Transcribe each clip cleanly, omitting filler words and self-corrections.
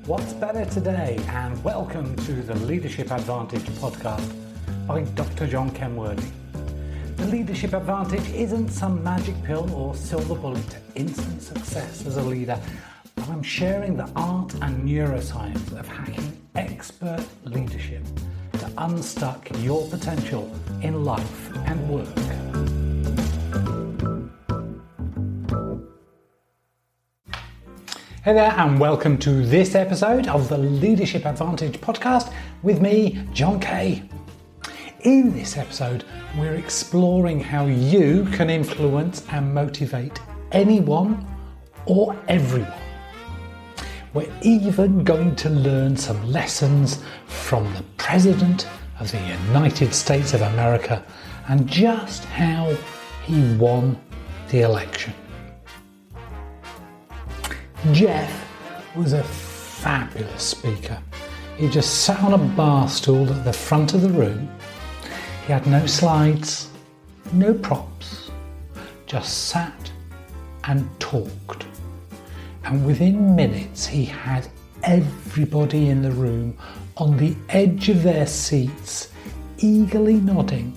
What's better today? And welcome to the Leadership Advantage podcast by Dr. John Kenworthy. The Leadership Advantage isn't some magic pill or silver bullet to instant success as a leader, but I'm sharing the art and neuroscience of hacking expert leadership to unstuck your potential in life and work. Hey there, and welcome to this episode of the Leadership Advantage podcast with me, John Kay. In this episode, we're exploring how you can influence and motivate anyone or everyone. We're even going to learn some lessons from the President of the United States of America and just how he won the election. Jeff was a fabulous speaker. He just sat on a bar stool at the front of the room. He had no slides, no props, just sat and talked. And within minutes he had everybody in the room on the edge of their seats, eagerly nodding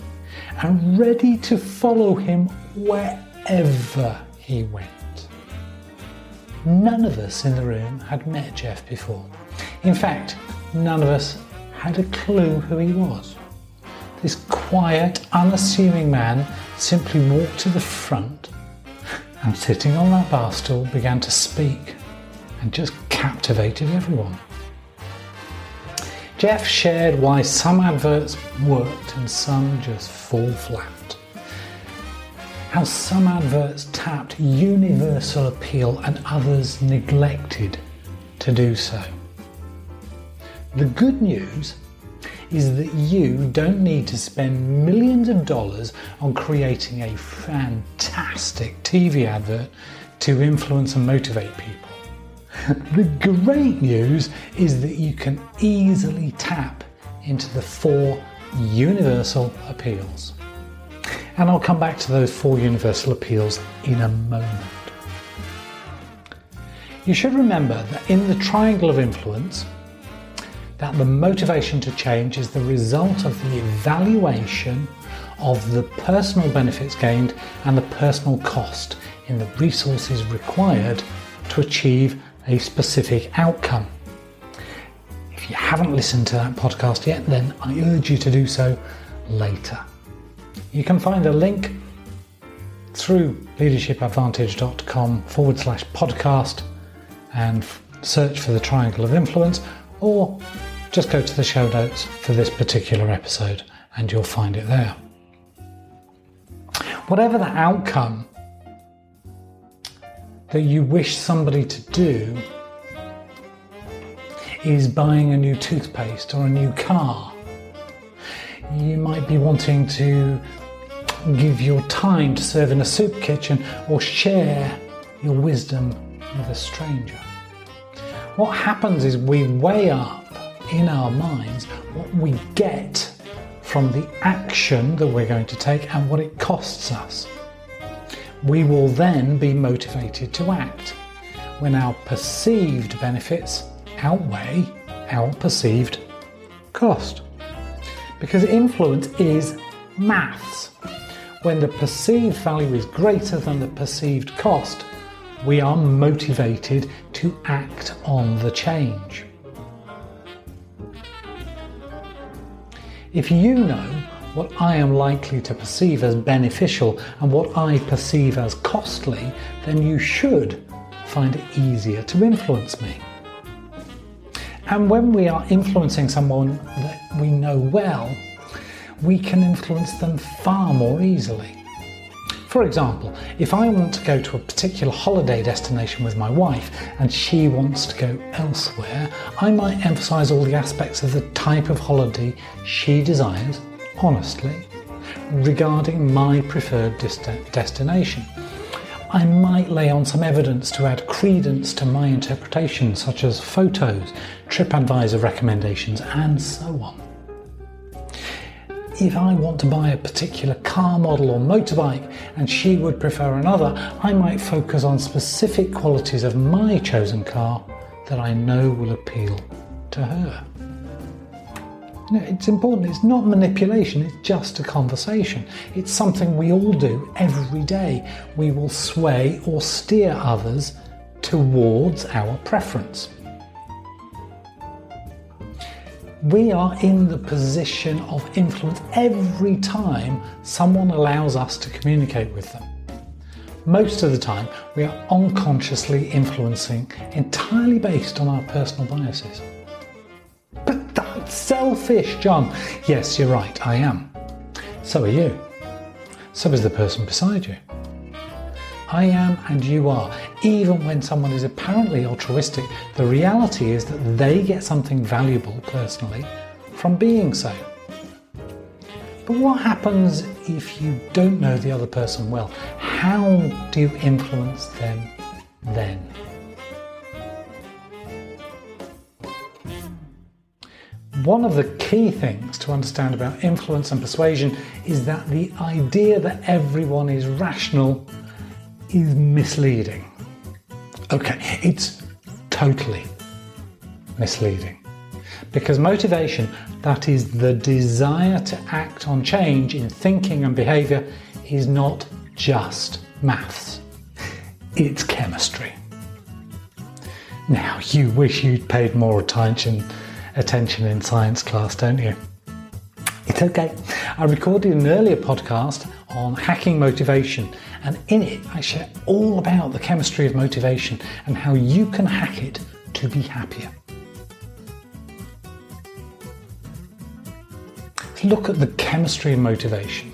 and ready to follow him wherever he went. None of us in the room had met Jeff before. In fact, none of us had a clue who he was. This quiet, unassuming man simply walked to the front and, sitting on that bar stool, began to speak and just captivated everyone. Jeff shared why some adverts worked and some just fall flat. How some adverts tapped universal appeal and others neglected to do so. The good news is that you don't need to spend millions of dollars on creating a fantastic TV advert to influence and motivate people. The great news is that you can easily tap into the 4 universal appeals. And I'll come back to those 4 universal appeals in a moment. You should remember that in the triangle of influence, that the motivation to change is the result of the evaluation of the personal benefits gained and the personal cost in the resources required to achieve a specific outcome. If you haven't listened to that podcast yet, then I urge you to do so later. You can find a link through leadershipadvantage.com/podcast and search for the Triangle of Influence, or just go to the show notes for this particular episode and you'll find it there. Whatever the outcome that you wish somebody to do is buying a new toothpaste or a new car. You might be wanting to give your time to serve in a soup kitchen or share your wisdom with a stranger. What happens is we weigh up in our minds what we get from the action that we're going to take and what it costs us. We will then be motivated to act when our perceived benefits outweigh our perceived cost. Because influence is maths. When the perceived value is greater than the perceived cost, we are motivated to act on the change. If you know what I am likely to perceive as beneficial and what I perceive as costly, then you should find it easier to influence me. And when we are influencing someone that we know well, we can influence them far more easily. For example, if I want to go to a particular holiday destination with my wife and she wants to go elsewhere, I might emphasise all the aspects of the type of holiday she desires, honestly, regarding my preferred destination. I might lay on some evidence to add credence to my interpretation, such as photos, TripAdvisor recommendations, and so on. If I want to buy a particular car model or motorbike and she would prefer another, I might focus on specific qualities of my chosen car that I know will appeal to her. It's important. It's not manipulation, it's just a conversation. It's something we all do every day. We will sway or steer others towards our preference. We are in the position of influence every time someone allows us to communicate with them. Most of the time, we are unconsciously influencing entirely based on our personal biases. But that's selfish, John. Yes, you're right, I am. So are you. So is the person beside you. I am and you are. Even when someone is apparently altruistic, the reality is that they get something valuable personally from being so. But what happens if you don't know the other person well? How do you influence them then? One of the key things to understand about influence and persuasion is that the idea that everyone is rational is misleading. Okay, it's totally misleading. Because motivation, that is the desire to act on change in thinking and behaviour, is not just maths. It's chemistry. Now, you wish you'd paid more attention in science class, don't you? It's okay. I recorded an earlier podcast on hacking motivation, and in it I share all about the chemistry of motivation and how you can hack it to be happier. Let's look at the chemistry of motivation.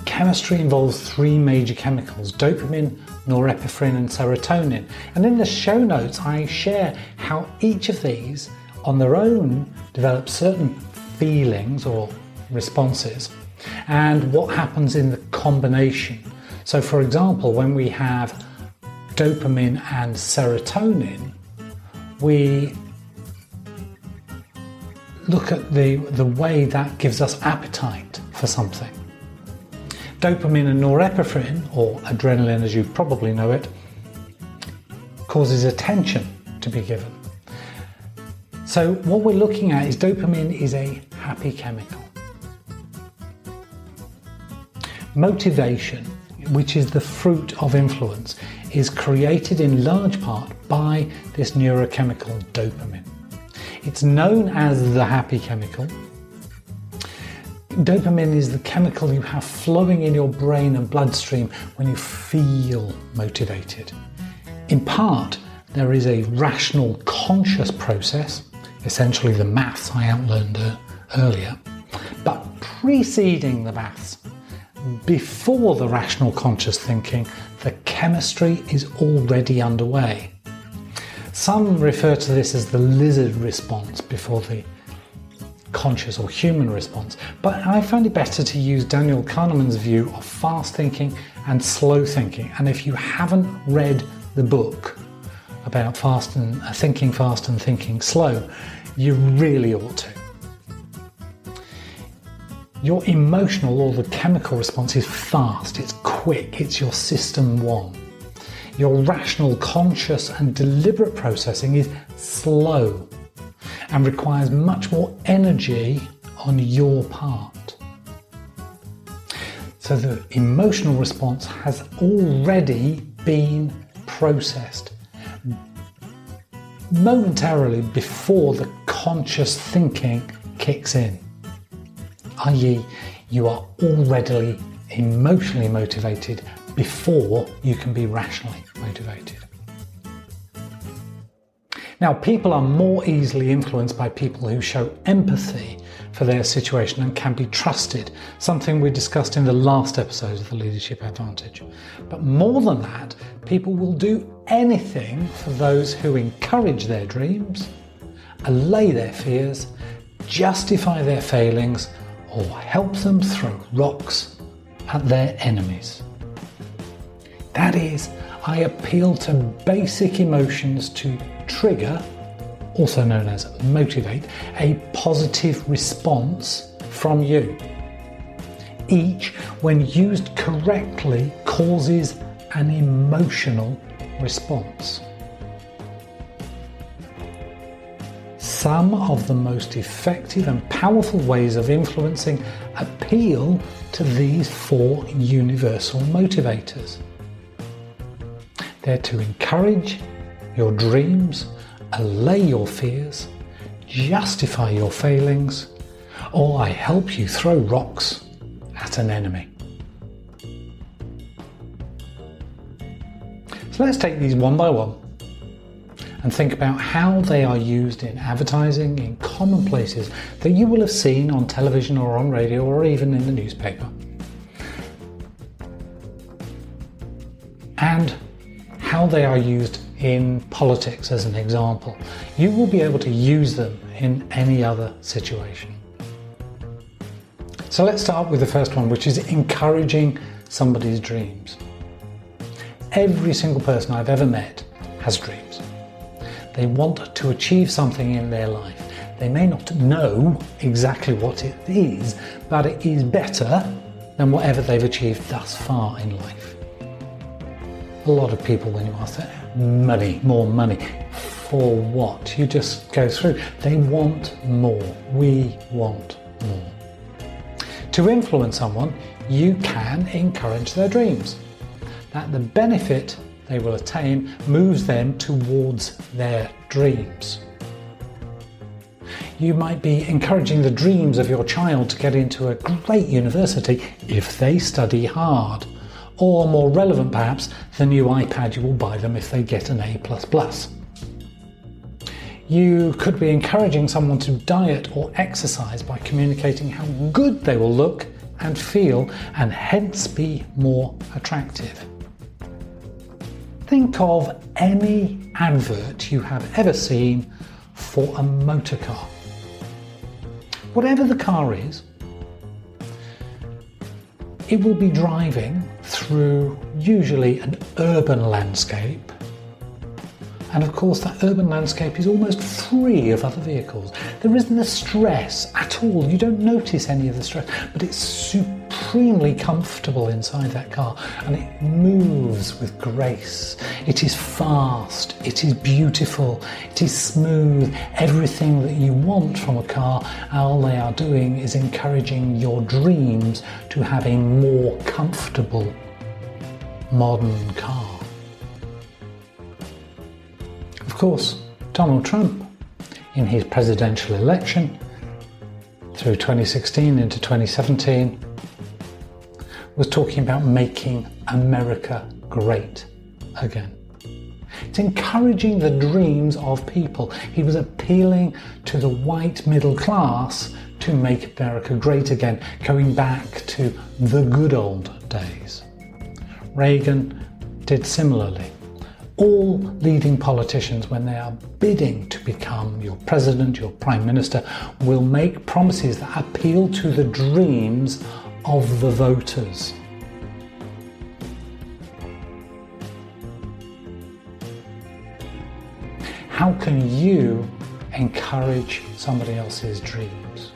Chemistry involves three major chemicals: dopamine, norepinephrine and serotonin. And in the show notes I share how each of these on their own develop certain feelings or responses and what happens in the combination. So for example, when we have dopamine and serotonin, we look at the way that gives us appetite for something. Dopamine and norepinephrine, or adrenaline as you probably know it, causes attention to be given. So what we're looking at is dopamine is a happy chemical. Motivation, which is the fruit of influence, is created in large part by this neurochemical dopamine. It's known as the happy chemical. Dopamine is the chemical you have flowing in your brain and bloodstream when you feel motivated. In part, there is a rational conscious process, essentially the maths I outlined earlier, but preceding the maths, before the rational conscious thinking, the chemistry is already underway. Some refer to this as the lizard response before the conscious or human response, but I find it better to use Daniel Kahneman's view of fast thinking and slow thinking. And if you haven't read the book about thinking fast and thinking slow, you really ought to. Your emotional or the chemical response is fast, it's quick, it's your system one. Your rational, conscious and deliberate processing is slow and requires much more energy on your part. So the emotional response has already been processed momentarily before the conscious thinking kicks in, i.e., you are already emotionally motivated before you can be rationally motivated. Now, people are more easily influenced by people who show empathy for their situation and can be trusted, something we discussed in the last episode of The Leadership Advantage. But more than that, people will do anything for those who encourage their dreams, allay their fears, justify their failings, or help them throw rocks at their enemies. That is, I appeal to basic emotions to trigger, also known as motivate, a positive response from you. Each, when used correctly, causes an emotional response. Some of the most effective and powerful ways of influencing appeal to these 4 universal motivators. They're to encourage your dreams, allay your fears, justify your failings, or I help you throw rocks at an enemy. So let's take these one by one and think about how they are used in advertising in common places that you will have seen on television or on radio or even in the newspaper. And how they are used in politics as an example. You will be able to use them in any other situation. So let's start with the first one, which is encouraging somebody's dreams. Every single person I've ever met has dreams. They want to achieve something in their life. They may not know exactly what it is, but it is better than whatever they've achieved thus far in life. A lot of people, when you ask them, money, more money, for what? You just go through. They want more. We want more. To influence someone, you can encourage their dreams. That the benefit they will attain moves them towards their dreams. You might be encouraging the dreams of your child to get into a great university if they study hard, or more relevant perhaps, the new iPad you will buy them if they get an A++. You could be encouraging someone to diet or exercise by communicating how good they will look and feel and hence be more attractive. Think of any advert you have ever seen for a motor car. Whatever the car is, it will be driving through usually an urban landscape. And of course that urban landscape is almost free of other vehicles. There isn't the stress at all. You don't notice any of the stress, but it's supremely comfortable inside that car and it moves with grace. It is fast, it is beautiful, it is smooth. Everything that you want from a car, all they are doing is encouraging your dreams to have a more comfortable modern car. Of course, Donald Trump, in his presidential election through 2016 into 2017, was talking about making America great again. It's encouraging the dreams of people. He was appealing to the white middle class to make America great again, going back to the good old days. Reagan did similarly. All leading politicians, when they are bidding to become your president, your prime minister, will make promises that appeal to the dreams of the voters. How can you encourage somebody else's dreams?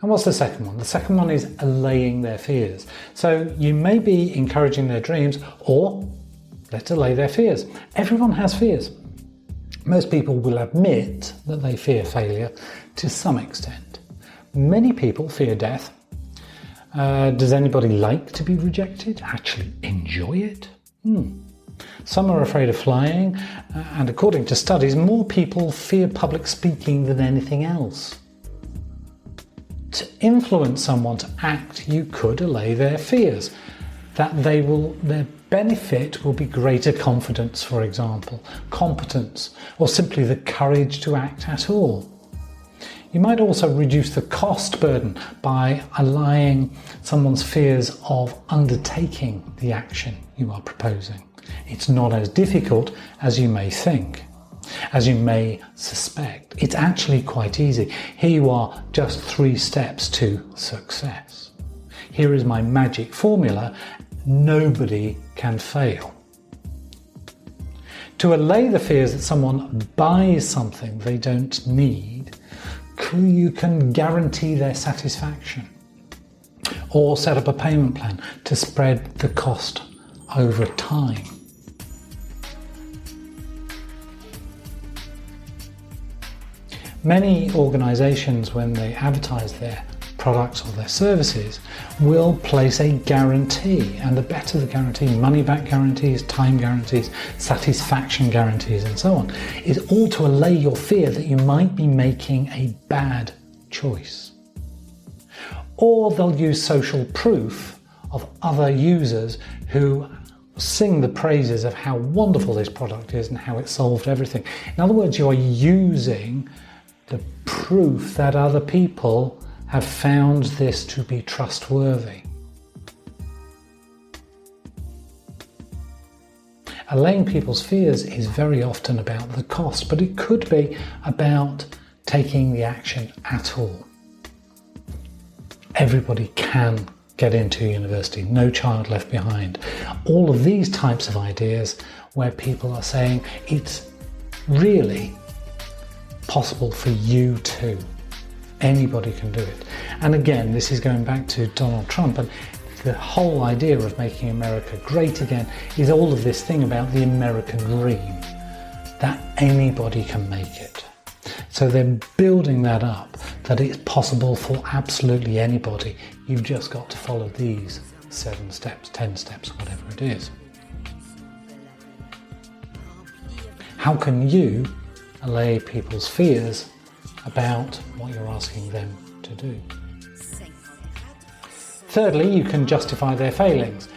And what's the second one? The second one is allaying their fears. So you may be encouraging their dreams, or let's allay their fears. Everyone has fears. Most people will admit that they fear failure to some extent. Many people fear death. Does anybody like to be rejected? Actually enjoy it? Some are afraid of flying, and according to studies, more people fear public speaking than anything else. To influence someone to act, you could allay their fears. That their benefit will be greater confidence, for example, competence, or simply the courage to act at all. You might also reduce the cost burden by allaying someone's fears of undertaking the action you are proposing. It's not as difficult as you may think, as you may suspect. It's actually quite easy. Here you are, just 3 steps to success. Here is my magic formula. Nobody can fail. To allay the fears that someone buys something they don't need, you can guarantee their satisfaction, or set up a payment plan to spread the cost over time. Many organisations, when they advertise their products or their services, will place a guarantee, and the better the guarantee, money back guarantees, time guarantees, satisfaction guarantees and so on, is all to allay your fear that you might be making a bad choice. Or they'll use social proof of other users who sing the praises of how wonderful this product is and how it solved everything. In other words, you're using the proof that other people have found this to be trustworthy. Allaying people's fears is very often about the cost, but it could be about taking the action at all. Everybody can get into university, no child left behind. All of these types of ideas where people are saying it's really possible for you too. Anybody can do it. And again, this is going back to Donald Trump, and the whole idea of making America great again is all of this thing about the American dream, that anybody can make it. So they're building that up, that it's possible for absolutely anybody. You've just got to follow these 7 steps, 10 steps, whatever it is. How can you allay people's fears about what you're asking them to do? Thirdly, you can justify their failings.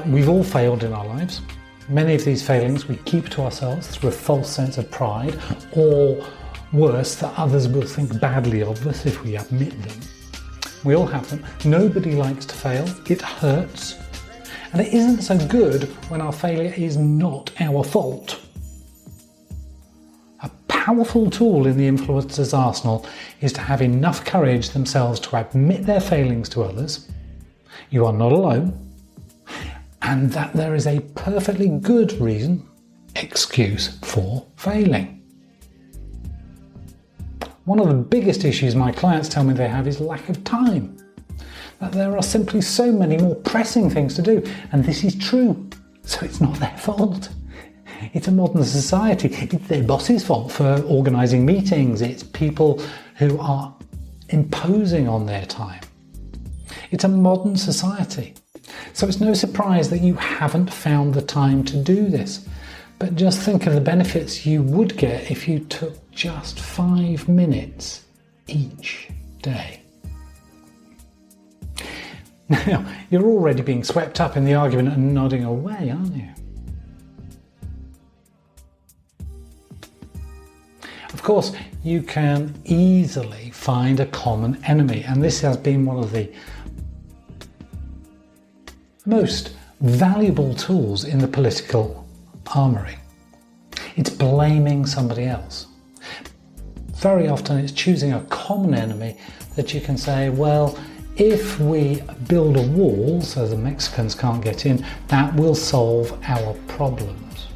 We've all failed in our lives. Many of these failings we keep to ourselves through a false sense of pride, or worse, that others will think badly of us if we admit them. We all have them. Nobody likes to fail. It hurts. And it isn't so good when our failure is not our fault. A powerful tool in the influencer's arsenal is to have enough courage themselves to admit their failings to others. You are not alone, and that there is a perfectly good excuse for failing. One of the biggest issues my clients tell me they have is lack of time. That there are simply so many more pressing things to do, and this is true, so it's not their fault. It's a modern society. It's their boss's fault for organising meetings. It's people who are imposing on their time. It's a modern society. So it's no surprise that you haven't found the time to do this. But just think of the benefits you would get if you took just 5 minutes each day. Now, you're already being swept up in the argument and nodding away, aren't you? Of course, you can easily find a common enemy, and this has been one of the most valuable tools in the political armoury. It's blaming somebody else. Very often it's choosing a common enemy that you can say, well, if we build a wall so the Mexicans can't get in, that will solve our problems.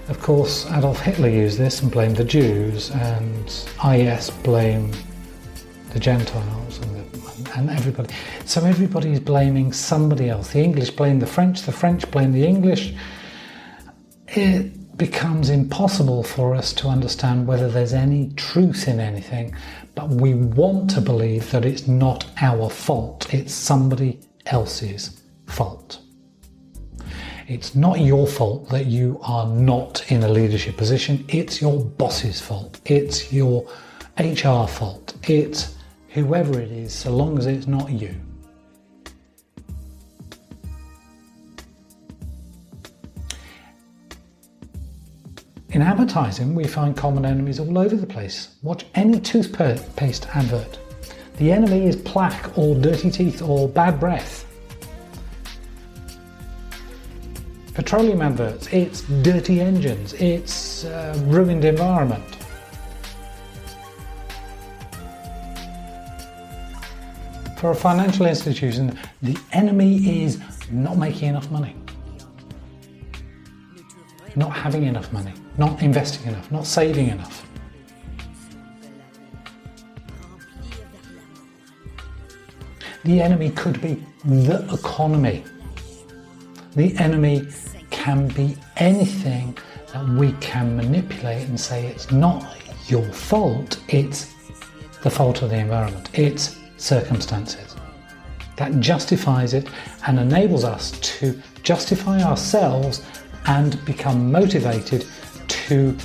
Of course, Adolf Hitler used this and blamed the Jews, and IS blamed the Gentiles and everybody. So everybody is blaming somebody else. The English blame the French blame the English. It becomes impossible for us to understand whether there's any truth in anything, but we want to believe that it's not our fault, it's somebody else's fault. It's not your fault that you are not in a leadership position, it's your boss's fault, it's your HR fault, it's whoever it is, so long as it's not you. In advertising, we find common enemies all over the place. Watch any toothpaste advert. The enemy is plaque or dirty teeth or bad breath. Petroleum adverts, it's dirty engines, it's ruined environment. For a financial institution, the enemy is not making enough money, not having enough money, not investing enough, not saving enough. The enemy could be the economy. The enemy can be anything that we can manipulate and say it's not your fault, it's the fault of the environment, it's circumstances. That justifies it and enables us to justify ourselves and become motivated to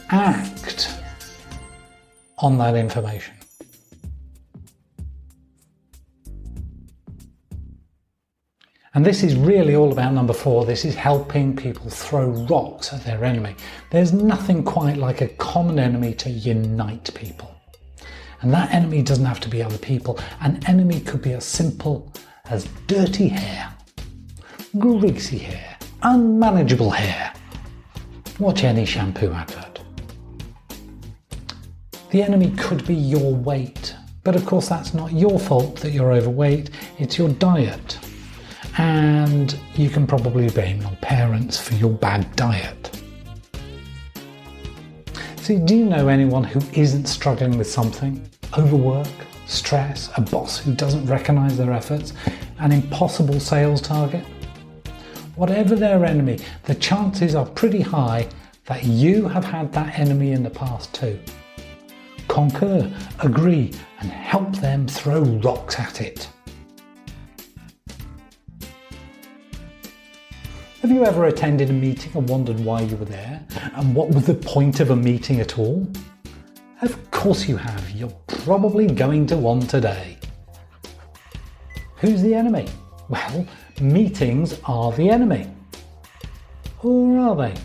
act on that information. And this is really all about number 4. This is helping people throw rocks at their enemy. There's nothing quite like a common enemy to unite people. And that enemy doesn't have to be other people. An enemy could be as simple as dirty hair, greasy hair, unmanageable hair. Watch any shampoo advert. The enemy could be your weight. But of course that's not your fault that you're overweight, it's your diet. And you can probably blame your parents for your bad diet. So do you know anyone who isn't struggling with something? Overwork, stress, a boss who doesn't recognise their efforts, an impossible sales target? Whatever their enemy, the chances are pretty high that you have had that enemy in the past too. Concur, agree, and help them throw rocks at it. Have you ever attended a meeting and wondered why you were there? And what was the point of a meeting at all? Of course you have. You're probably going to one today. Who's the enemy? Well, meetings are the enemy. Or are they?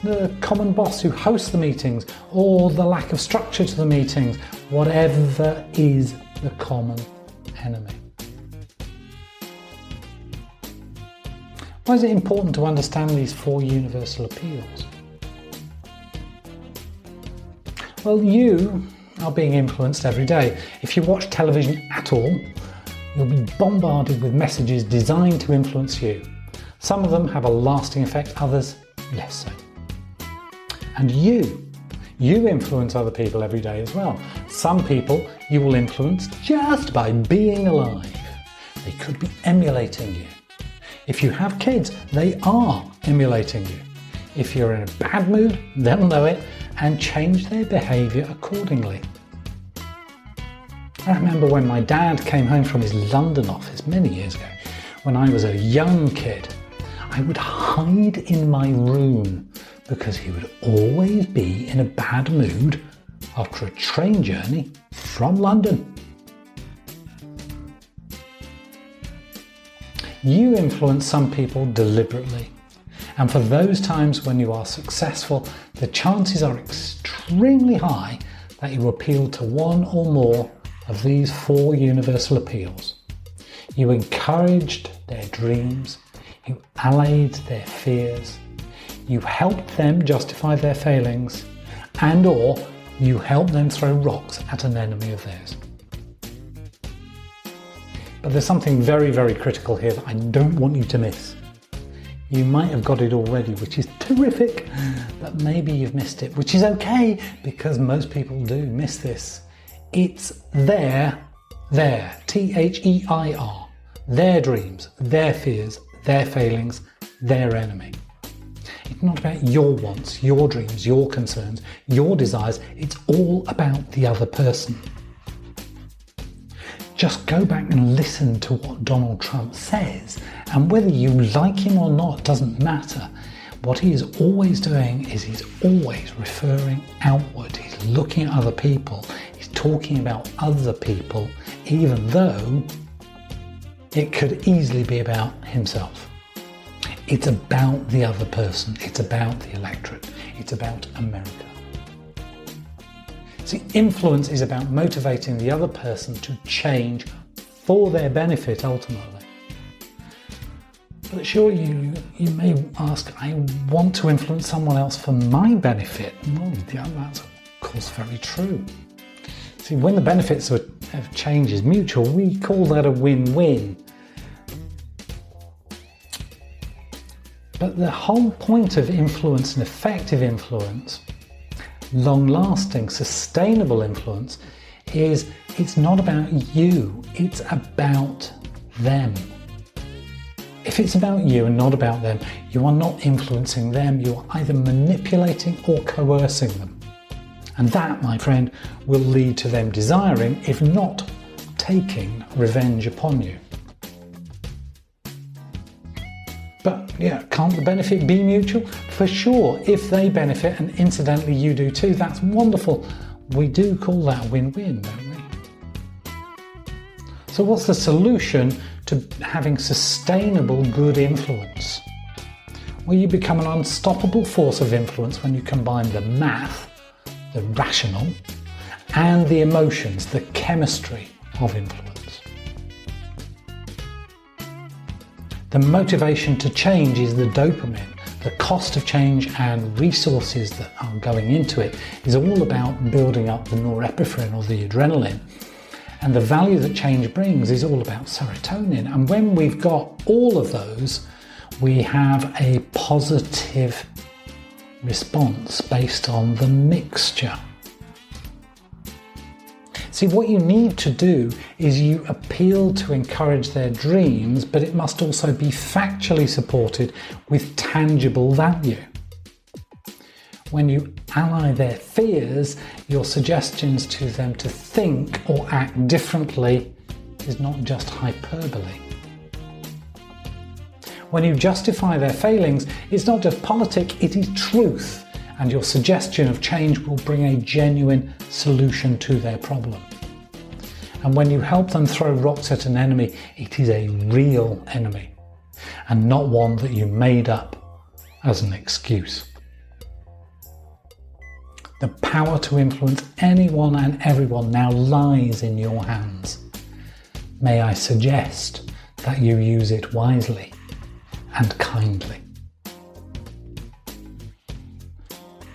The common boss who hosts the meetings, or the lack of structure to the meetings, whatever is the common enemy. Why is it important to understand these 4 universal appeals? Well, you are being influenced every day. If you watch television at all, you'll be bombarded with messages designed to influence you. Some of them have a lasting effect, others less so. And you influence other people every day as well. Some people you will influence just by being alive. They could be emulating you. If you have kids, they are emulating you. If you're in a bad mood, they'll know it and change their behaviour accordingly. I remember when my dad came home from his London office many years ago. When I was a young kid, I would hide in my room because he would always be in a bad mood after a train journey from London. You influence some people deliberately, and for those times when you are successful, the chances are extremely high that you appeal to one or more of these 4 universal appeals. You encouraged their dreams, you allayed their fears, you helped them justify their failings, and or you helped them throw rocks at an enemy of theirs. But there's something very, very critical here that I don't want you to miss. You might have got it already, which is terrific, but maybe you've missed it, which is okay because most people do miss this. It's their, T-H-E-I-R, their dreams, their fears, their failings, their enemy. It's not about your wants, your dreams, your concerns, your desires. It's all about the other person. Just go back and listen to what Donald Trump says, and whether you like him or not doesn't matter. What he is always doing is he's always referring outward. He's looking at other people. He's talking about other people, even though it could easily be about himself. It's about the other person. It's about the electorate. It's about America. See, influence is about motivating the other person to change for their benefit ultimately. But sure, you may ask, I want to influence someone else for my benefit. Well, yeah, that's of course very true. See, when the benefits of change is mutual, we call that a win-win. But the whole point of influence and effective influence, long-lasting, sustainable influence, is it's not about you, it's about them. If it's about you and not about them, you are not influencing them, you are either manipulating or coercing them. And that, my friend, will lead to them desiring, if not taking, revenge upon you. But yeah, can't the benefit be mutual? For sure, if they benefit and incidentally you do too, that's wonderful. We do call that win-win, don't we? So what's the solution to having sustainable good influence? Well, you become an unstoppable force of influence when you combine the math, the rational, and the emotions, the chemistry of influence. The motivation to change is the dopamine. The cost of change and resources that are going into it is all about building up the norepinephrine or the adrenaline. And the value that change brings is all about serotonin. And when we've got all of those, we have a positive response based on the mixture. See, what you need to do is you appeal to encourage their dreams, but it must also be factually supported with tangible value. When you ally their fears, your suggestions to them to think or act differently is not just hyperbole. When you justify their failings, it's not just politic, it is truth, and your suggestion of change will bring a genuine solution to their problem. And when you help them throw rocks at an enemy, it is a real enemy, and not one that you made up as an excuse. The power to influence anyone and everyone now lies in your hands. May I suggest that you use it wisely and kindly.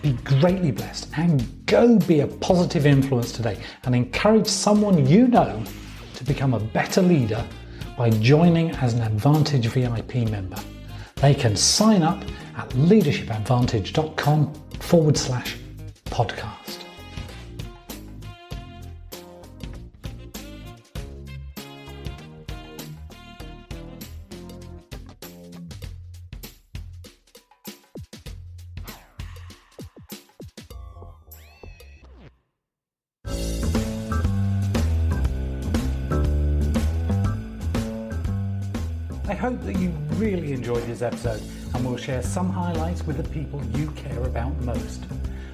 Be greatly blessed and go be a positive influence today and encourage someone you know to become a better leader by joining as an Advantage VIP member. They can sign up at leadershipadvantage.com/podcast. I hope that you really enjoyed this episode and will share some highlights with the people you care about most.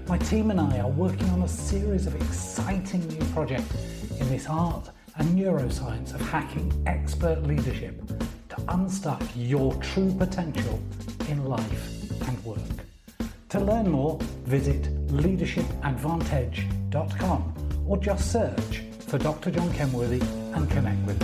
My team and I are working on a series of exciting new projects in this art and neuroscience of hacking expert leadership to unstuck your true potential in life and work. To learn more, visit leadershipadvantage.com or just search for Dr. John Kenworthy and connect with me.